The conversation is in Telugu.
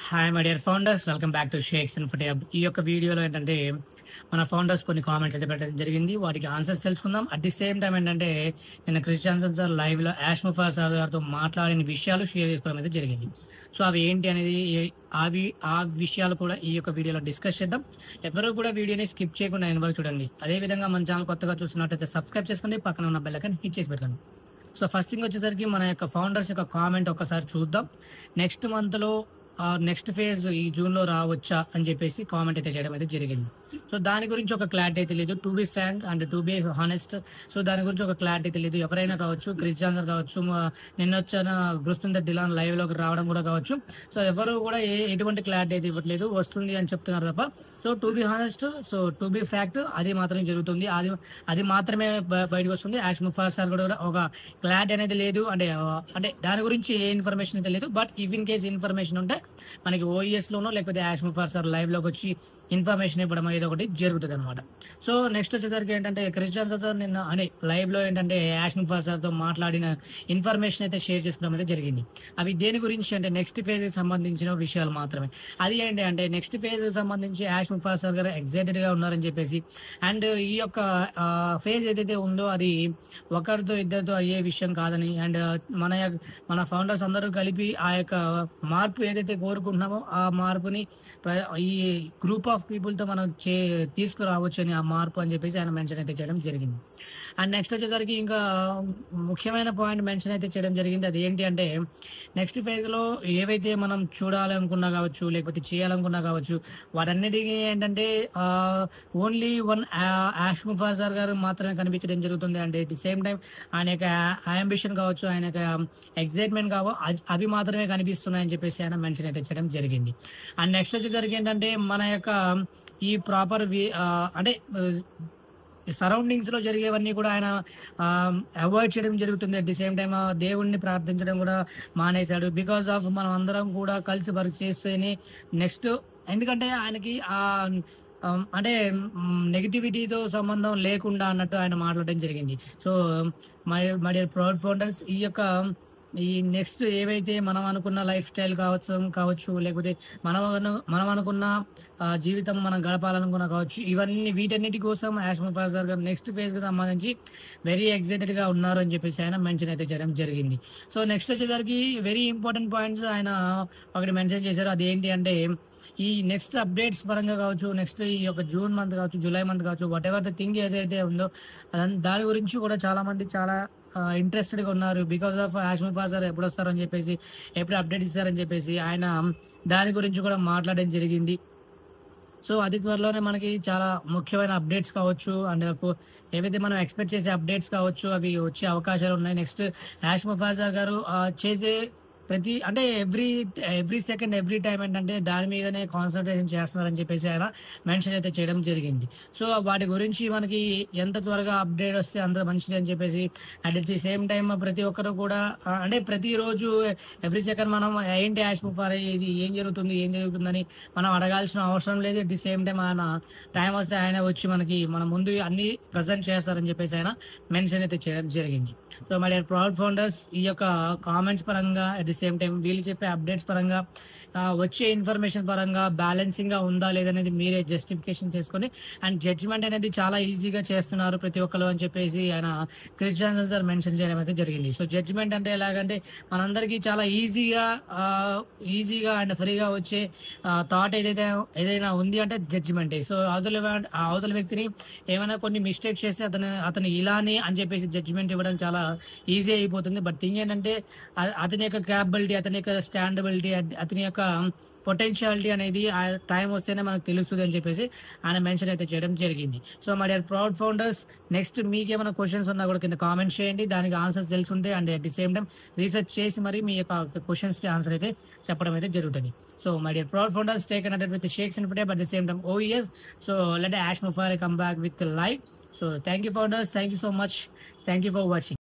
Hi my dear founders, welcome back to Shakes Infotech hub. ఈ యొక్క వీడియోలో ఏంటంటే మన ఫౌండర్స్ కొన్ని కామెంట్స్ అయితే పెట్టడం జరిగింది. వాటికి ఆన్సర్స్ తెలుసుకుందాం. అట్ ది సేమ్ టైం ఏంటంటే నిన్న క్రిస్ జాన్సన్ సార్ లైవ్లో యాష్ ముఫా సార్ గారితో మాట్లాడిన విషయాలు షేర్ చేసుకోవడం అయితే జరిగింది. సో అవి ఏంటి అనేది ఆ విషయాలు కూడా ఈ యొక్క వీడియోలో డిస్కస్ చేద్దాం. ఎవరు కూడా వీడియోని స్కిప్ చేయకుండా ఎండ్ వరకు చూడండి. అదేవిధంగా మన ఛానల్ కొత్తగా చూస్తున్నట్టయితే సబ్స్క్రైబ్ చేసుకోండి, పక్కన ఉన్న బెల్ ఐకాన్ హిట్ చేసి పెట్టండి. సో ఫస్ట్ థింగ్ వచ్చేసరికి మన యొక్క ఫౌండర్స్ యొక్క కామెంట్ ఒకసారి చూద్దాం. నెక్స్ట్ మంత్లో నెక్స్ట్ ఫేజ్ ఈ జూన్లో రావచ్చా అని చెప్పేసి కామెంట్ అయితే చేయడం అయితే జరిగింది. సో దాని గురించి ఒక క్లారిటీ అయితే లేదు. To be frank and to be honest, so దాని గురించి ఒక క్లారిటీ అయితే లేదు. ఎవరైనా కావచ్చు, క్రిస్ జాన్సన్ కావచ్చు, నిన్న వచ్చిన గురుస్పిందర్ డిలాన్ లైవ్లోకి రావడం కూడా కావచ్చు. సో ఎవరు కూడా ఎటువంటి క్లారిటీ అయితే ఇవ్వట్లేదు, వస్తుంది అని చెప్తున్నారు తప్ప. So to be honest, so to be fact అది మాత్రమే జరుగుతుంది. అది మాత్రమే బయటకు వస్తుంది. యాష్ ముఫా సార్ కూడా ఒక క్లారిటీ అనేది లేదు. అంటే దాని గురించి ఏ ఇన్ఫర్మేషన్ అయితే లేదు. But if in case information ఉంటే మనకి OES లోనో లేకపోతే యాష్ ముఫా సార్ లైవ్లోకి వచ్చి ఇన్ఫర్మేషన్ ఇవ్వడం అనేది ఒకటి జరుగుతుంది అనమాట. సో నెక్స్ట్ వచ్చేసరికి ఏంటంటే క్రిస్ జాన్సన్ సార్ నిన్న లైవ్లో ఏంటంటే యాష్ ముఫా సార్తో మాట్లాడిన ఇన్ఫర్మేషన్ అయితే షేర్ చేసుకోవడం అయితే జరిగింది. అవి దేని గురించి అంటే నెక్స్ట్ ఫేజ్కి సంబంధించిన విషయాలు మాత్రమే. అది ఏంటి అంటే నెక్స్ట్ ఫేజ్కి సంబంధించి యాష్ ముఫా సార్ గారు ఎగ్జైటెడ్గా ఉన్నారని చెప్పేసి, అండ్ ఈ యొక్క ఫేజ్ ఏదైతే ఉందో అది ఒకరితో ఇద్దరితో అయ్యే విషయం కాదని, అండ్ మన ఫౌండర్స్ అందరూ కలిపి ఆ యొక్క మార్పు ఏదైతే కోరుకుంటున్నామో ఆ మార్పుని ఈ గ్రూప్ ఆఫ్ పీపుల్తో మనం తీసుకురావచ్చు అని, ఆ మార్పు అని చెప్పేసి ఆయన మెన్షన్ అయితే చేయడం జరిగింది. అండ్ నెక్స్ట్ వచ్చేసరికి ఇంకా ముఖ్యమైన పాయింట్ మెన్షన్ అయితే చేయడం జరిగింది. అది ఏంటి అంటే నెక్స్ట్ ఫేజ్లో ఏవైతే మనం చూడాలనుకున్నా కావచ్చు, లేకపోతే చేయాలనుకున్నా కావచ్చు, వాటన్నిటికీ ఏంటంటే ఓన్లీ వన్ యాష్ ముఫా సార్ గారు మాత్రమే కనిపించడం జరుగుతుంది. అంటే ఎట్ ది సేమ్ టైం ఆయన యొక్క అంబిషన్ కావచ్చు, ఆయన యొక్క ఎగ్జైట్మెంట్ అవి మాత్రమే కనిపిస్తున్నాయని చెప్పేసి ఆయన మెన్షన్ అయితే చేయడం జరిగింది. అండ్ నెక్స్ట్ వచ్చేసరికి ఏంటంటే మన యొక్క ఈ ప్రాపర్ అంటే సరౌండింగ్స్ లో జరిగేవన్నీ కూడా ఆయన అవాయిడ్ చేయడం జరుగుతుంది. అట్ ది సేమ్ టైం దేవుణ్ణి ప్రార్థించడం కూడా మానేశాడు. బికాస్ ఆఫ్ మనం అందరం కూడా కలిసి వర్క్ చేస్తేనే నెక్స్ట్, ఎందుకంటే ఆయనకి అంటే నెగిటివిటీతో సంబంధం లేకుండా అన్నట్టు ఆయన మాట్లాడడం జరిగింది. So my dear proud founders, ఈ నెక్స్ట్ ఏవైతే మనం అనుకున్న లైఫ్ స్టైల్ కావచ్చు, లేకపోతే మనం అనుకున్న జీవితం మనం గడపాలనుకున్నా కావచ్చు, వీటన్నిటి కోసం యాష్ ముఫా సార్ గారు నెక్స్ట్ ఫేజ్కి సంబంధించి వెరీ ఎగ్జైటెడ్గా ఉన్నారు అని చెప్పేసి ఆయన మెన్షన్ అయితే చేయడం జరిగింది. సో నెక్స్ట్ వచ్చేసరికి వెరీ ఇంపార్టెంట్ పాయింట్స్ ఆయన ఒకటి మెన్షన్ చేశారు. అది ఏంటి అంటే ఈ నెక్స్ట్ అప్డేట్స్ పరంగా కావచ్చు, నెక్స్ట్ ఈ యొక్క జూన్ మంత్ కావచ్చు, జూలై మంత్ కావచ్చు, వాట్ ఎవర్ ద థింగ్ ఏదైతే ఉందో దాని గురించి కూడా చాలా మంది చాలా ఇంట్రెస్టెడ్గా ఉన్నారు. బికాస్ ఆఫ్ యాష్ ముఫా సార్ ఎప్పుడు వస్తారని చెప్పేసి, ఎప్పుడు అప్డేట్ ఇస్తారని చెప్పేసి ఆయన దాని గురించి కూడా మాట్లాడడం జరిగింది. సో అది త్వరలోనే మనకి చాలా ముఖ్యమైన అప్డేట్స్ కావచ్చు, అండ్ ఏవైతే మనం ఎక్స్పెక్ట్ చేసే అప్డేట్స్ కావచ్చు, అవి వచ్చే అవకాశాలు ఉన్నాయి. నెక్స్ట్ యాష్ ముఫా సార్ గారు చేసే అంటే ఎవ్రీ సెకండ్ ఎవ్రీ టైం ఏంటంటే దాని మీదనే కాన్సన్ట్రేషన్ చేస్తున్నారని చెప్పేసి ఆయన మెన్షన్ అయితే చేయడం జరిగింది. సో వాటి గురించి మనకి ఎంత త్వరగా అప్డేట్ వస్తే అంత మంచిది అని చెప్పేసి, and at the same time ప్రతి ఒక్కరు కూడా అంటే ప్రతిరోజు ఎవ్రీ సెకండ్ మనం ఏంటి యాష్ ముఫా ఇది ఏం జరుగుతుందని మనం అడగాల్సిన అవసరం లేదు. అట్ ది సేమ్ టైం ఆయన టైం వస్తే ఆయన వచ్చి మన ముందు అన్ని ప్రజెంట్ చేస్తారని చెప్పేసి ఆయన మెన్షన్ అయితే చేయడం జరిగింది. So my dear proud founders, ఈ యొక్క కామెంట్స్ పరంగా అట్ ది సేమ్ టైం వీళ్ళు చెప్పే అప్డేట్స్ పరంగా వచ్చే ఇన్ఫర్మేషన్ పరంగా బ్యాలెన్సింగ్గా ఉందా లేదనేది మీరే జస్టిఫికేషన్ చేసుకొని, అండ్ జడ్జిమెంట్ అనేది చాలా ఈజీగా చేస్తున్నారు ప్రతి ఒక్కరు అని చెప్పేసి ఆయన క్రిస్ జాన్సన్ సార్ మెన్షన్ చేయడం అయితే జరిగింది. సో జడ్జిమెంట్ అంటే ఎలాగంటే మనందరికీ చాలా ఈజీగా అండ్ ఫ్రీగా వచ్చే థాట్ ఏదైనా ఉంది అంటే జడ్జిమెంటే. సో అవతల వ్యక్తిని ఏమైనా కొన్ని మిస్టేక్స్ చేస్తే అతను ఇలానే అని చెప్పేసి జడ్జిమెంట్ ఇవ్వడం చాలా ఈజీ అయిపోతుంది. బట్ థింగ్ ఏంటంటే అతని యొక్క క్యాపబిలిటీ, అతని యొక్క స్టాండబిలిటీ, అతని యొక్క పొటెన్షియాలిటీ అనేది ఆ టైం వస్తేనే మనకు తెలుస్తుంది అని చెప్పేసి ఆయన మెన్షన్ అయితే చేయడం జరిగింది. So my dear proud founders, next మీకేమైనా క్వశ్చన్స్ ఉన్నా కూడా కింద కామెంట్ చేయండి. దానికి ఆన్సర్స్ తెలుసుంటే and at the same time research చేసి మరి మీ యొక్క క్వశ్చన్స్కి ఆన్సర్ అయితే చెప్పడం అయితే జరుగుతుంది. So my dear proud founders, stay connected with Shakes Infotech but the same time OES. So let us ముఫా come back with live. So thank you founders, thank you so much, thank you for watching.